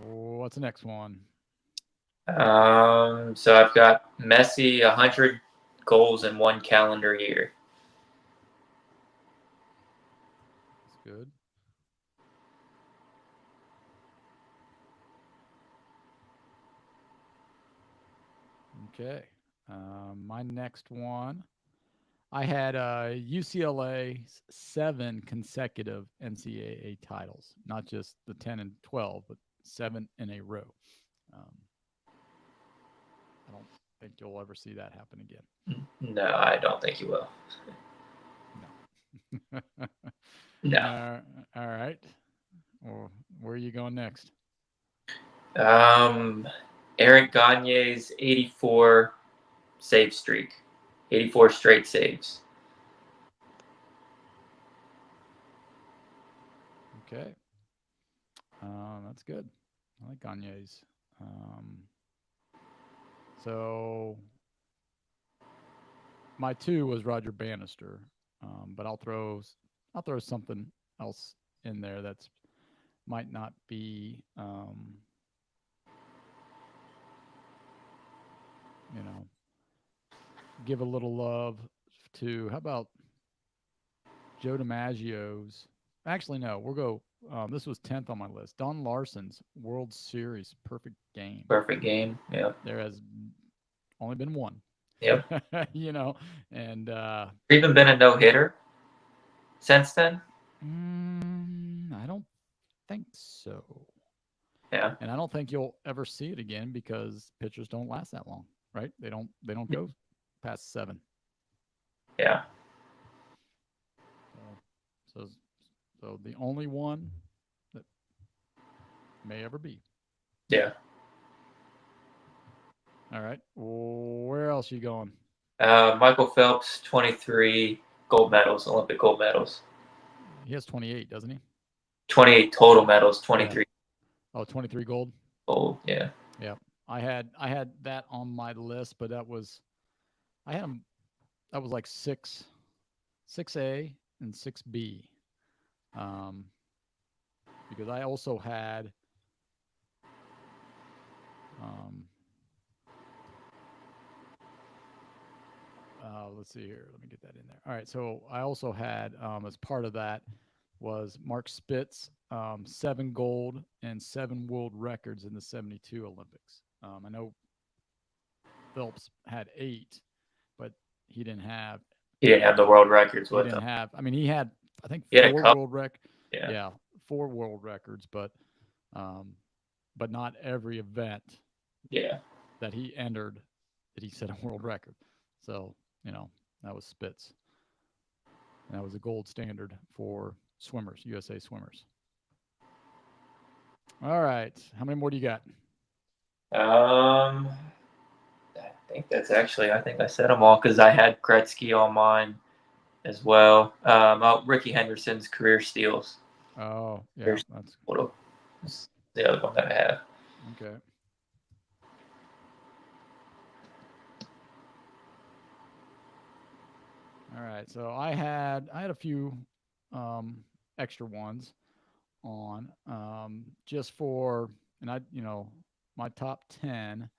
What's the next one? So I've got Messi 100 goals in 1 calendar year. That's good. Okay. My next one, I had UCLA 7 consecutive NCAA titles, not just the 10 and 12, but 7 in a row. I don't think you'll ever see that happen again. No, I don't think you will. No. No. All right. Well, where are you going next? Eric Gagne's 84 save streak, 84 straight saves. Okay. That's good. I like Gagne's. So my 2 was Roger Bannister, but I'll throw something else in there that's might not be you know, give a little love to, how about Joe DiMaggio's, actually no, we'll go, this was 10th on my list, Don Larson's World Series perfect game. Perfect game, yeah. There has only been one. Yep. And even been a no-hitter since then? I don't think so. Yeah. And I don't think you'll ever see it again because pitchers don't last that long, right? They don't go past 7. Yeah. So the only one that may ever be. Yeah. All right. Where else are you going? Michael Phelps, 23 gold medals, Olympic gold medals. He has 28, doesn't he? 28 total medals, 23. Yeah. Oh, 23 gold? Gold, yeah. Yeah. I had that on my list, but that was like 6A and 6B. Because I also had let's see here. Let me get that in there. All right. So I also had, as part of that, was Mark Spitz, 7 gold and 7 world records in the 72 Olympics. I know Phelps had 8, but he didn't have the world records with him. He had, I think, 4 world records. Yeah, 4 world records, but not every event that he entered that he set a world record. So, that was Spitz. And that was a gold standard for swimmers, USA swimmers. All right. How many more do you got? I think I said them all because I had Gretzky on mine as well. Ricky Henderson's career steals. Oh, yeah. That's the other one that I have. Okay. All right. So I had a few extra ones on just for, and my top 10.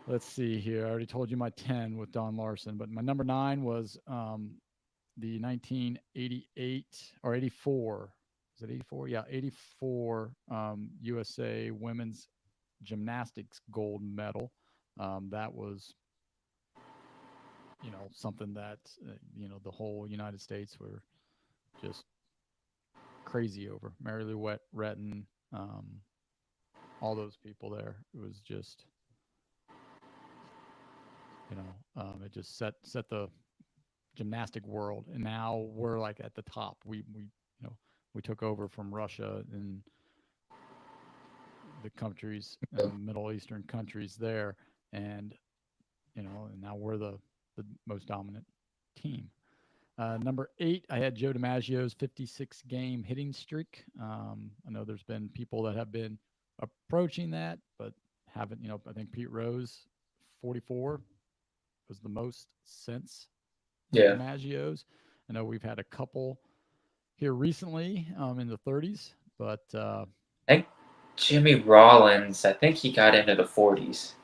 Let's see here. I already told you my 10 with Don Larson, but my number 9 was the 1988 or 84. Is it 84? Yeah, 84 USA women's gymnastics gold medal. That was, something that, the whole United States were just crazy over. Mary Lou Retton, um, all those people there. It was just, it just set the gymnastic world, and now we're like at the top. We took over from Russia and the countries, Middle Eastern countries there, and and now we're the most dominant team. Number 8, I had Joe DiMaggio's 56 game hitting streak. I know there's been people that have been approaching that, but haven't. I think Pete Rose, 44, was the most since Yeah. DiMaggio's. I know we've had a couple here recently in the 30s, but I think Jimmy Rollins, I think he got into the 40s.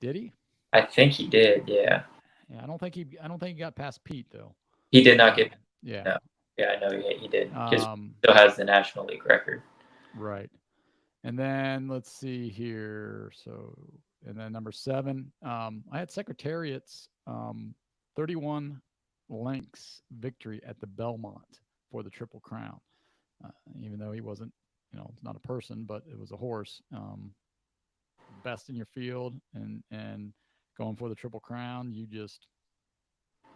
did he? I think he did, yeah. Yeah, I don't think he got past Pete though. He did not get. Yeah. No. Yeah, I know he did. Because still has the National League record. Right. And then let's see here. So, and then number 7, I had Secretariat's 31 lengths victory at the Belmont for the Triple Crown. Even though he wasn't, it's not a person, but it was a horse. Best in your field and going for the Triple Crown, you just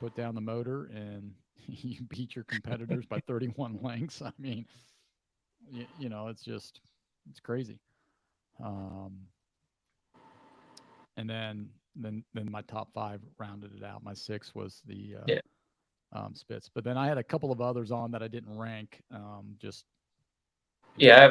put down the motor and you beat your competitors by 31 lengths. I mean, it's crazy. And then my top 5 rounded it out. My 6 was the Spitz, but then I had a couple of others on that I didn't rank. I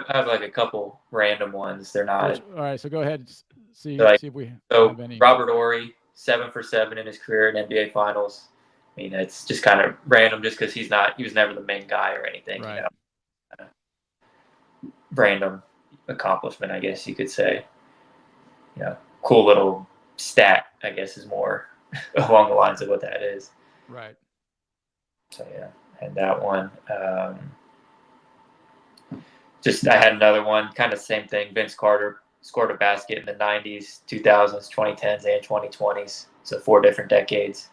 have like a couple random ones. They're not. All right, so go ahead. See if we have any. Robert Horry, 7 for 7 in his career in NBA Finals. I mean, it's just kind of random, just because he was never the main guy or anything. Right. Random accomplishment, I guess you could say. Cool little stat, I guess, is more along the lines of what that is. Right. So yeah, I had that one. I had another one, kind of same thing. Vince Carter scored a basket in the 90s, 2000s, 2010s, and 2020s. So 4 different decades.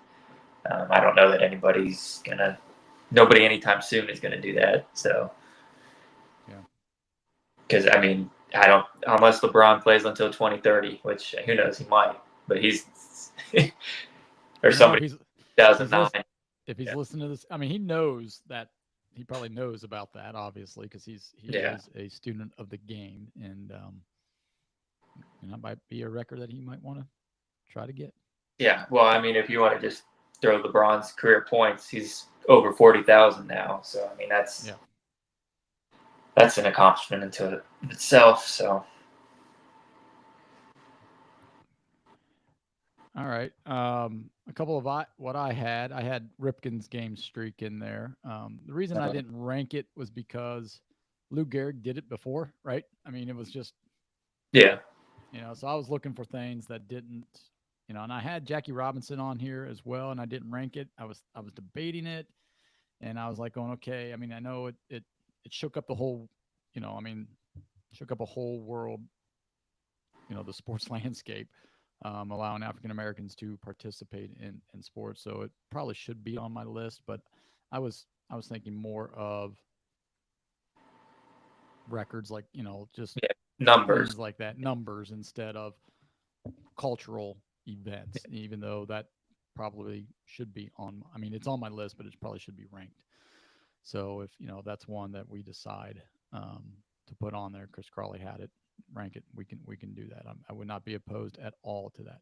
I don't know that nobody anytime soon is gonna do that. So yeah, because I mean, I don't, unless LeBron plays until 2030, which who knows, he might, but he's or somebody 2009. If he's listening to this, I mean, he knows that. He probably knows about that, obviously, because he is a student of the game, and that might be a record that he might want to try to get. Yeah, well, I mean, if you want to just throw LeBron's career points, he's over 40,000 now. So I mean, that's an accomplishment into itself. So. All right. A couple of what I had Ripken's game streak in there. The reason I didn't rank it was because Lou Gehrig did it before, right? I mean, it was just, so I was looking for things that didn't, and I had Jackie Robinson on here as well, and I didn't rank it. I was debating it, and I was like going, okay. I mean, I know it shook up the whole, shook up a whole world, the sports landscape. Allowing African Americans to participate in sports. So it probably should be on my list, but I was thinking more of records, like, just numbers like that, numbers instead of cultural events, even though that probably should be on. I mean, it's on my list, but it probably should be ranked. So if that's one that we decide to put on there, Chris Crawley had it, rank it, we can do that. I would not be opposed at all to that.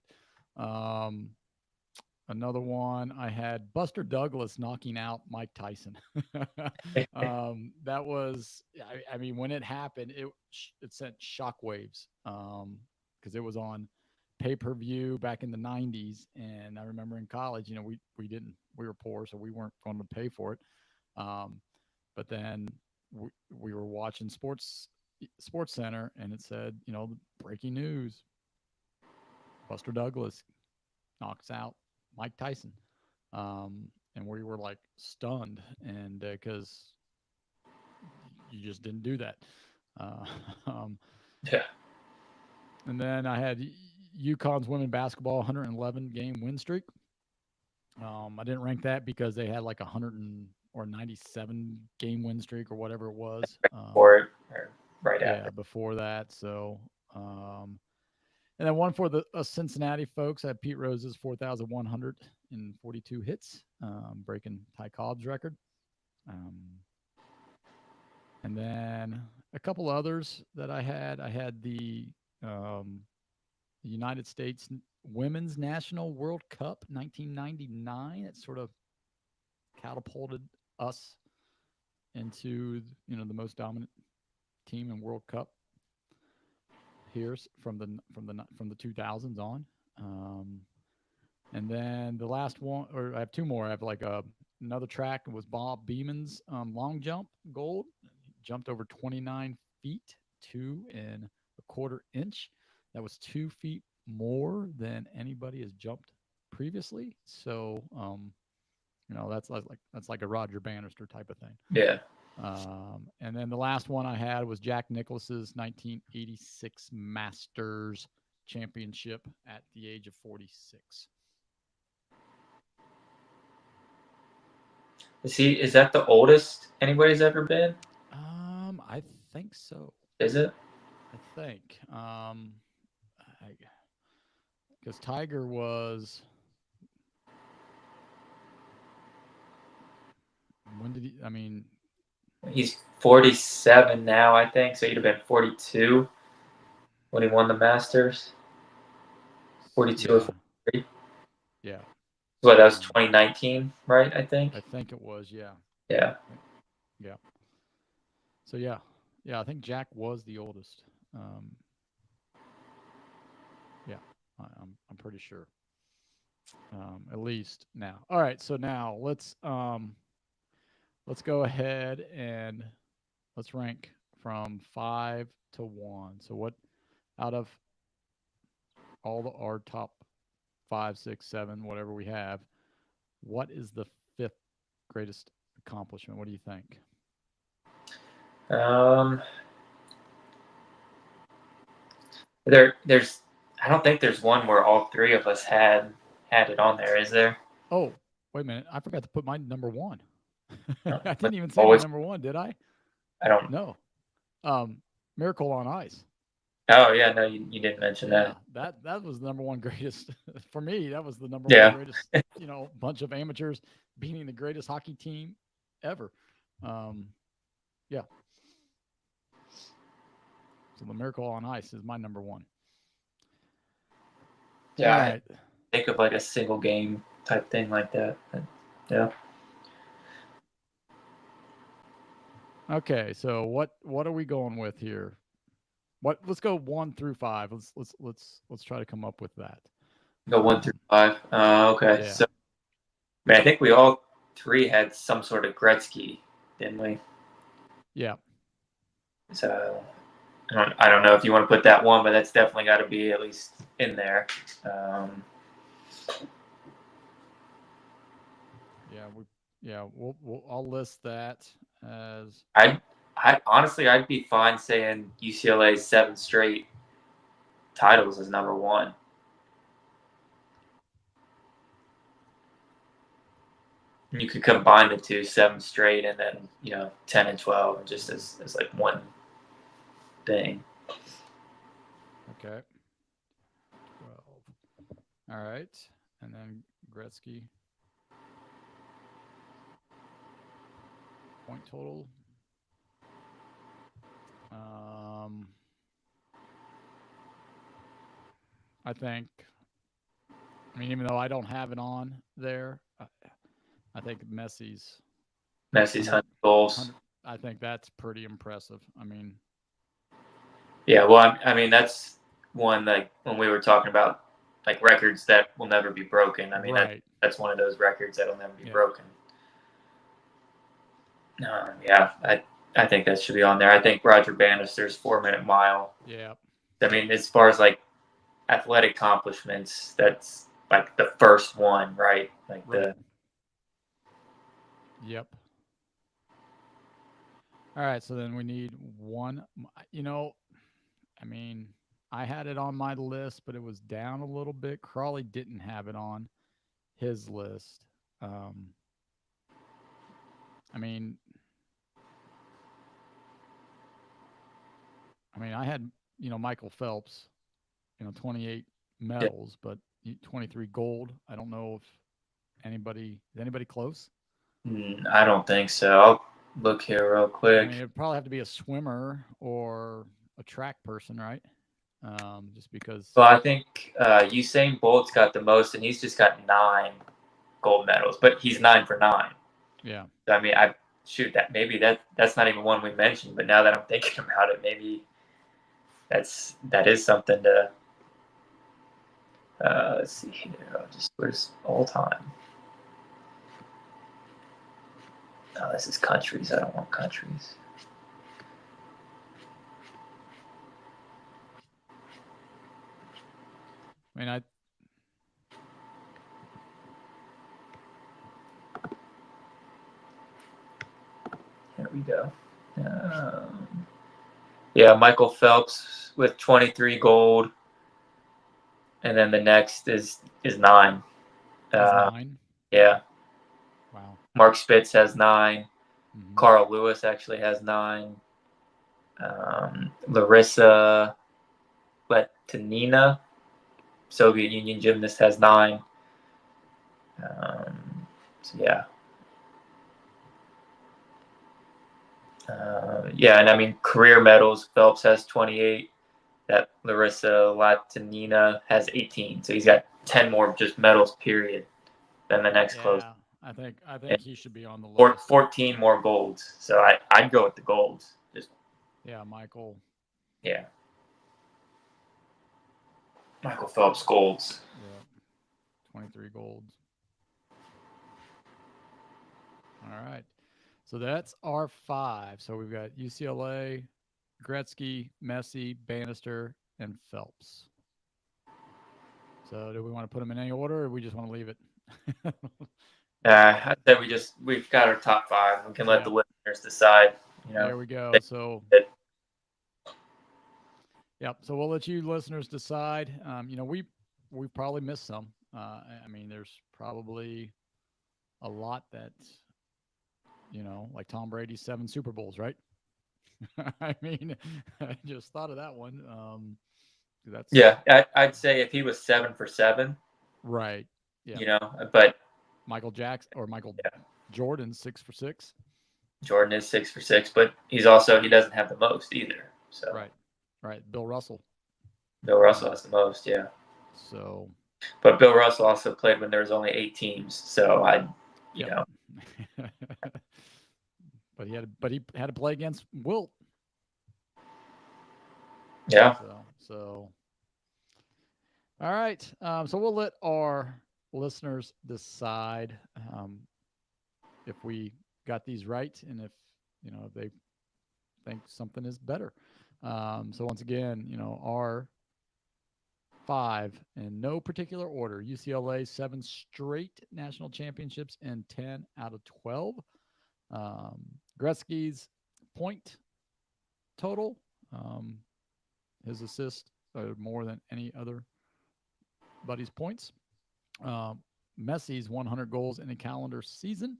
Another one, I had Buster Douglas knocking out Mike Tyson. That was, I mean, when it happened, it sent shockwaves because it was on pay-per-view back in the 90s, and I remember in college, we were poor, so we weren't going to pay for it. But then we were watching Sports Center, and it said, breaking news: Buster Douglas knocks out Mike Tyson, and we were like stunned, and because you just didn't do that. And then I had UConn's women basketball 111 game win streak. I didn't rank that because they had like 97 game win streak or whatever it was. Or right Yeah, after. before that. So, and then one for the Cincinnati folks. I had Pete Rose's 4,142 hits, breaking Ty Cobb's record. Um, and then a couple others that I had. I had um, the United States Women's National World Cup 1999. It sort of catapulted us into the most dominant team in World Cup here from the 2000s on. And then the last one, or I have two more. I have like another track. It was Bob Beeman's long jump gold. Jumped over 29 feet, 2.25 inches. That was 2 feet more than anybody has jumped previously. So, that's like a Roger Bannister type of thing. Yeah. And then the last one I had was Jack Nicklaus's 1986 Masters Championship at the age of 46. Is that the oldest anybody's ever been? I think so. Is it? I think. Because Tiger was. When did he? I mean, He's 47 now, I think. So he'd have been 42 when he won the Masters. 42 or 43. Yeah. Well, that was 2019, right? I think. I think it was. Yeah. Yeah. Yeah. So yeah, I think Jack was the oldest. Yeah, I'm pretty sure. At least now. All right, so now let's go ahead and let's rank from 5 to 1. So what out of our top 5, 6, 7, whatever we have, what is the fifth greatest accomplishment? What do you think? Um, there's I don't think there's one where all three of us had it on there, is there? Oh, wait a minute. I forgot to put my number one. No. I didn't even say my Always, number one, did I? I don't. No. Miracle on Ice. Oh yeah, no, you didn't mention Yeah, that. that was the number one greatest for me. That was the number one Yeah. greatest. Bunch of amateurs beating the greatest hockey team ever. Um, yeah. So the Miracle on Ice is my number one. All Yeah, I right. think of like a single game type thing like that. Yeah. Okay. So what are we going with here? Let's go 1 through 5. Let's try to come up with that. Go 1 through 5. Okay. Yeah. So, I think we all three had some sort of Gretzky, didn't we? Yeah. So I don't know if you want to put that one, but that's definitely got to be at least in there. I'll list that as I honestly, I'd be fine saying UCLA's 7 straight titles is number one. You could combine the two, 7 straight, and then 10 and 12, just as like one thing. okay. 12. All right. And then Gretzky. Point total. I think. I mean, even though I don't have it on there, I think Messi's Messi's 100, 100 goals. I think that's pretty impressive. I mean, Yeah, well, I mean that's one like when we were talking about like records that will never be broken. I mean right. that's one of those records that'll never be Yeah. broken. Yeah, I think that should be on there. I think Roger Bannister's 4 minute mile. Yeah. I mean, as far as like athletic accomplishments, that's like the first one, right? Like Right. Yep. All right. So then we need one. I mean, I had it on my list, but it was down a little bit. Crawley didn't have it on his list. I mean, I had, Michael Phelps, 28 Yeah. medals, but 23 gold. I don't know if is anybody close? I don't think so. I'll look here real I mean, quick. it'd probably have to be a swimmer or a track person, right? Just because. Well, I think Usain Bolt's got the most, and he's just got 9 gold medals, but he's 9 for 9. Yeah. So, I mean, I shoot that maybe that's not even one we mentioned, but now that I'm thinking about it, maybe that is something to. Let's see here. Where's all time? Oh, this is countries. I don't want countries. I mean, Here we go. Yeah, Michael Phelps with 23 gold, and then the next is 9. is 9. Yeah. Wow. Mark Spitz has 9. Mm-hmm. Carl Lewis actually has 9. Larissa Letinina, Soviet Union gymnast, has 9. So yeah. Yeah, and I mean, career medals, Phelps has 28. That Larissa Latinina has 18. So he's got 10 more just medals, period, than the next closest. I think And he should be on the list. 14 more golds. So I'd go with the golds. Michael. Yeah. Michael Phelps golds. Yeah. 23 golds. All right. So that's our 5. So we've got UCLA, Gretzky, Messi, Bannister, and Phelps. So do we want to put them in any order, or we just want to leave it? I said we've got our top 5. We can let the listeners decide. There we go. So yep. So we'll let you listeners decide. We probably missed some. I mean, there's probably a lot that, like Tom Brady's 7 Super Bowls, right? I mean, I just thought of that one. I'd say if he was 7 for 7, right. Yeah. But Michael Jackson or Michael Jordan 6 for 6. Jordan is 6 for 6, but he doesn't have the most either. So right. Bill Russell has the most, yeah. So, but Bill Russell also played when there was only 8 teams. So you know. But he had to play against Wilt. Yeah. So all right. So we'll let our listeners decide if we got these right, and if they think something is better. So once again, our 5 in no particular order: UCLA 7 straight national championships and 10 out of 12. Gretzky's point total, his assists are more than any other buddy's points. Messi's 100 goals in a calendar season,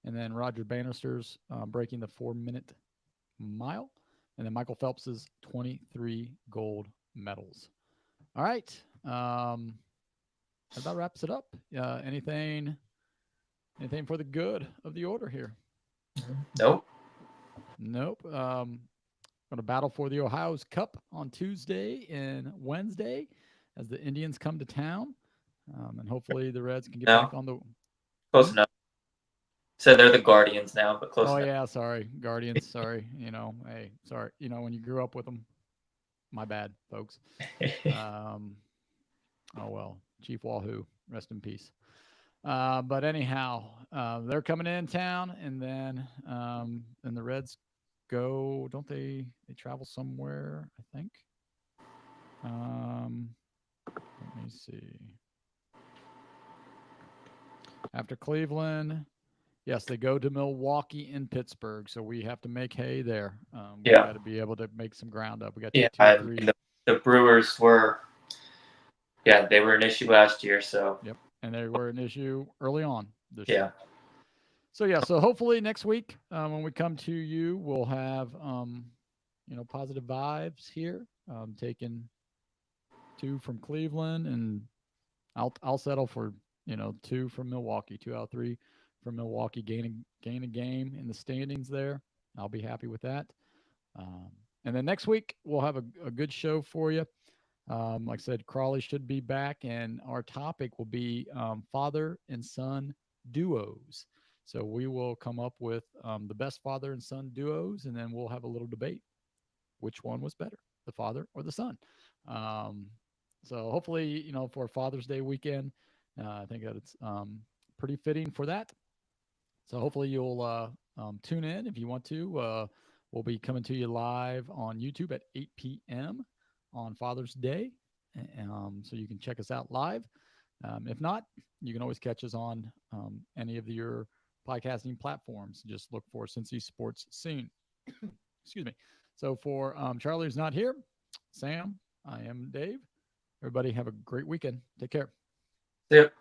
and then Roger Bannister's breaking the 4-minute mile, and then Michael Phelps's 23 gold medals. All right, that about wraps it up. Anything for the good of the order here? Nope. Going to battle for the Ohio's Cup on Tuesday and Wednesday as the Indians come to town, and hopefully the Reds can get back on the. Close enough. So they're the Guardians now, but close enough. Oh yeah, sorry, Guardians. Sorry, hey, sorry. When you grew up with them, my bad, folks. Oh well, Chief Wahoo, rest in peace. But anyhow, they're coming in town, and then the Reds go. Don't they? They travel somewhere, I think. Let me see. After Cleveland, yes, they go to Milwaukee and Pittsburgh. So we have to make hay there. We got to be able to make some ground up. We got 2, 3. the Brewers were, yeah, they were an issue last year. So Yep. And they were an issue early on this yeah, year. So yeah, so hopefully next week when we come to you, we'll have positive vibes here. Taking two from Cleveland, and I'll settle for two from Milwaukee, 2 out of 3 from Milwaukee, gain a game in the standings there. I'll be happy with that. Um, and then next week we'll have a good show for you. Like I said, Crawley should be back, and our topic will be father and son duos. So we will come up with the best father and son duos, and then we'll have a little debate. Which one was better, the father or the son? Um, so hopefully, for Father's Day weekend, I think that it's pretty fitting for that. So hopefully you'll tune in if you want to. We'll be coming to you live on YouTube at 8 p.m. on Father's Day. So you can check us out live. If not, you can always catch us on any of your podcasting platforms. Just look for Cincy Sports Scene. Excuse me. So for Charlie, who's not here, Sam, I am Dave. Everybody have a great weekend. Take care. yep.